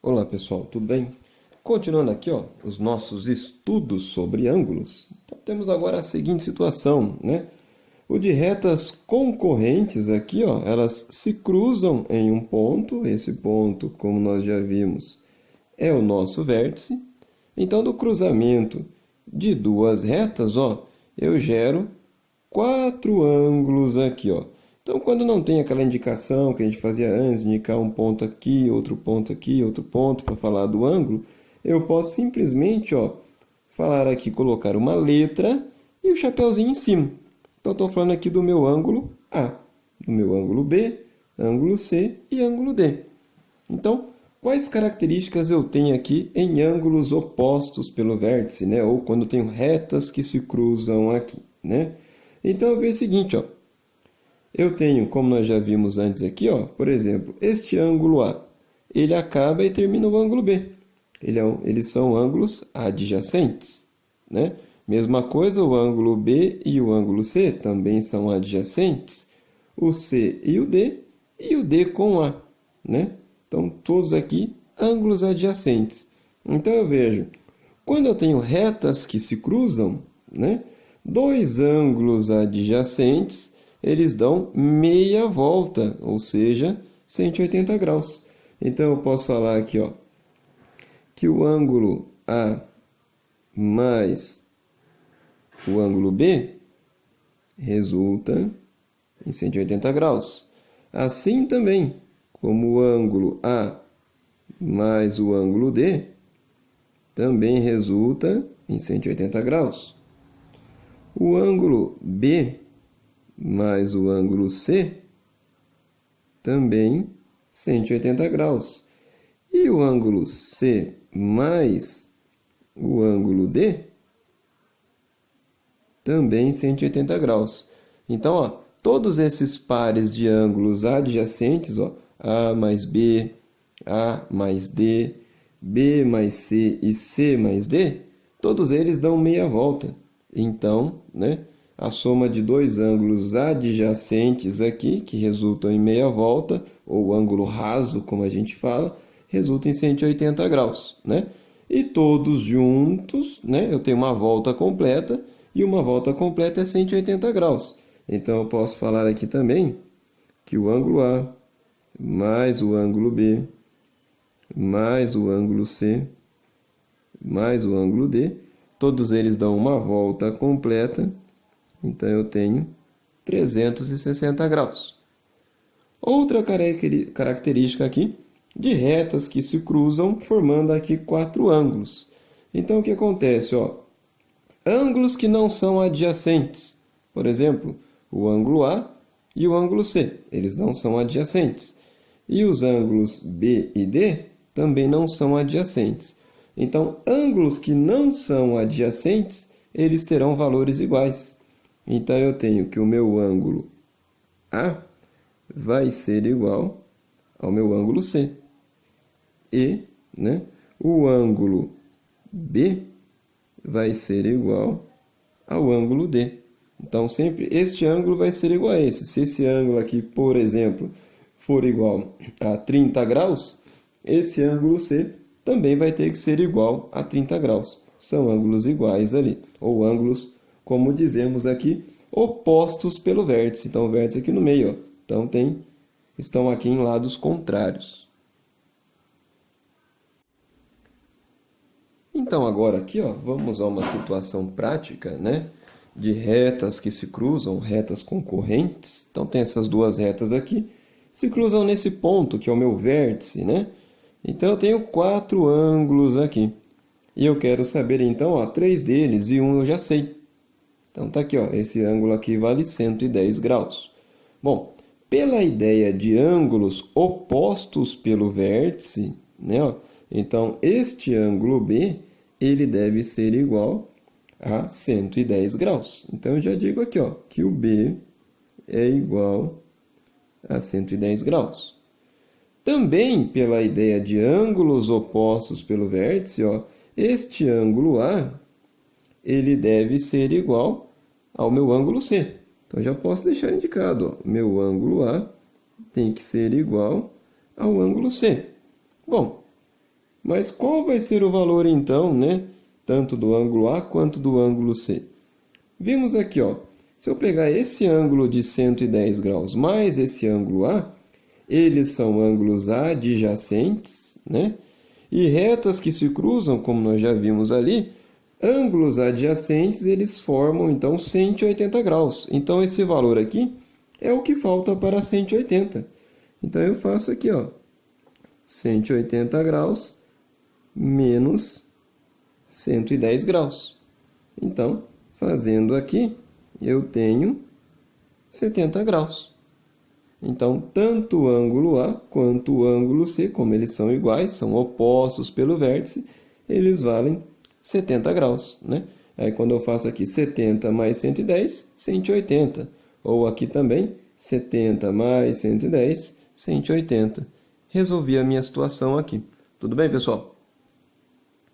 Olá pessoal, tudo bem? Continuando aqui, os nossos estudos sobre ângulos, então, temos agora a seguinte situação, né? O de retas concorrentes aqui, elas se cruzam em um ponto, esse ponto, como nós já vimos, é o nosso vértice. Então, do cruzamento de duas retas, eu gero quatro ângulos aqui, Então, quando não tem aquela indicação que a gente fazia antes, indicar um ponto aqui, outro ponto para falar do ângulo, eu posso simplesmente, falar aqui, colocar uma letra e o chapeuzinho em cima. Então, estou falando aqui do meu ângulo A, do meu ângulo B, ângulo C e ângulo D. Então, quais características eu tenho aqui em ângulos opostos pelo vértice, né? Ou quando tenho retas que se cruzam aqui, né? Então, eu vejo o seguinte, eu tenho, como nós já vimos antes aqui, por exemplo, este ângulo A, ele acaba e termina o ângulo B. Eles são ângulos adjacentes, né? Mesma coisa, o ângulo B e o ângulo C também são adjacentes. O C e o D com A, né? Então, todos aqui, ângulos adjacentes. Então, eu vejo, quando eu tenho retas que se cruzam, né? Dois ângulos adjacentes, eles dão meia volta, ou seja, 180 graus. Então, eu posso falar aqui, que o ângulo A mais o ângulo B resulta em 180 graus. Assim também, como o ângulo A mais o ângulo D também resulta em 180 graus. O ângulo B mais o ângulo C também 180 graus. E o ângulo C mais o ângulo D também 180 graus. Então, todos esses pares de ângulos adjacentes, A mais B, A mais D, B mais C e C mais D, todos eles dão meia volta. Então, né, a soma de dois ângulos adjacentes aqui, que resultam em meia volta, ou ângulo raso, como a gente fala, resulta em 180 graus, né? E todos juntos, né, eu tenho uma volta completa, e uma volta completa é 180 graus. Então, eu posso falar aqui também que o ângulo A mais o ângulo B mais o ângulo C mais o ângulo D, todos eles dão uma volta completa. Então, eu tenho 360 graus. Outra característica aqui de retas que se cruzam, formando aqui quatro ângulos. Então, o que acontece? Ângulos que não são adjacentes. Por exemplo, o ângulo A e o ângulo C. Eles não são adjacentes. E os ângulos B e D também não são adjacentes. Então, ângulos que não são adjacentes, eles terão valores iguais. Então, eu tenho que o meu ângulo A vai ser igual ao meu ângulo C. E, né, o ângulo B vai ser igual ao ângulo D. Então, sempre este ângulo vai ser igual a esse. Se esse ângulo aqui, por exemplo, for igual a 30 graus, esse ângulo C também vai ter que ser igual a 30 graus. São ângulos iguais ali, ou ângulos, como dizemos aqui, opostos pelo vértice. Então, o vértice aqui no meio, Então, estão aqui em lados contrários. Então, agora aqui, vamos a uma situação prática, né? De retas que se cruzam, retas concorrentes. Então, tem essas duas retas aqui, se cruzam nesse ponto, que é o meu vértice, né? Então, eu tenho quatro ângulos aqui. E eu quero saber, então, três deles, e um eu já sei. Então, tá aqui, esse ângulo aqui vale 110 graus. Bom, pela ideia de ângulos opostos pelo vértice, né? Então, este ângulo B, ele deve ser igual a 110 graus. Então, eu já digo aqui, que o B é igual a 110 graus. Também, pela ideia de ângulos opostos pelo vértice, este ângulo A, ele deve ser igual ao meu ângulo C. Então, já posso deixar indicado, meu ângulo A tem que ser igual ao ângulo C. Bom, Mas qual vai ser o valor então, né? Tanto do ângulo A quanto do ângulo C? Vimos aqui, ó, se eu pegar esse ângulo de 110 graus mais esse ângulo A, eles são ângulos adjacentes, né? E retas que se cruzam, como nós já vimos ali, ângulos adjacentes, eles formam então 180 graus. Então esse valor aqui é o que falta para 180. Então eu faço aqui, ó, 180 graus menos 110 graus. Então, fazendo aqui, eu tenho 70 graus. Então, tanto o ângulo A quanto o ângulo C, como eles são iguais, são opostos pelo vértice, eles valem 70 graus, né? Aí, quando eu faço aqui 70 mais 110, 180. Ou aqui também, 70 mais 110, 180. Resolvi a minha situação aqui. Tudo bem, pessoal?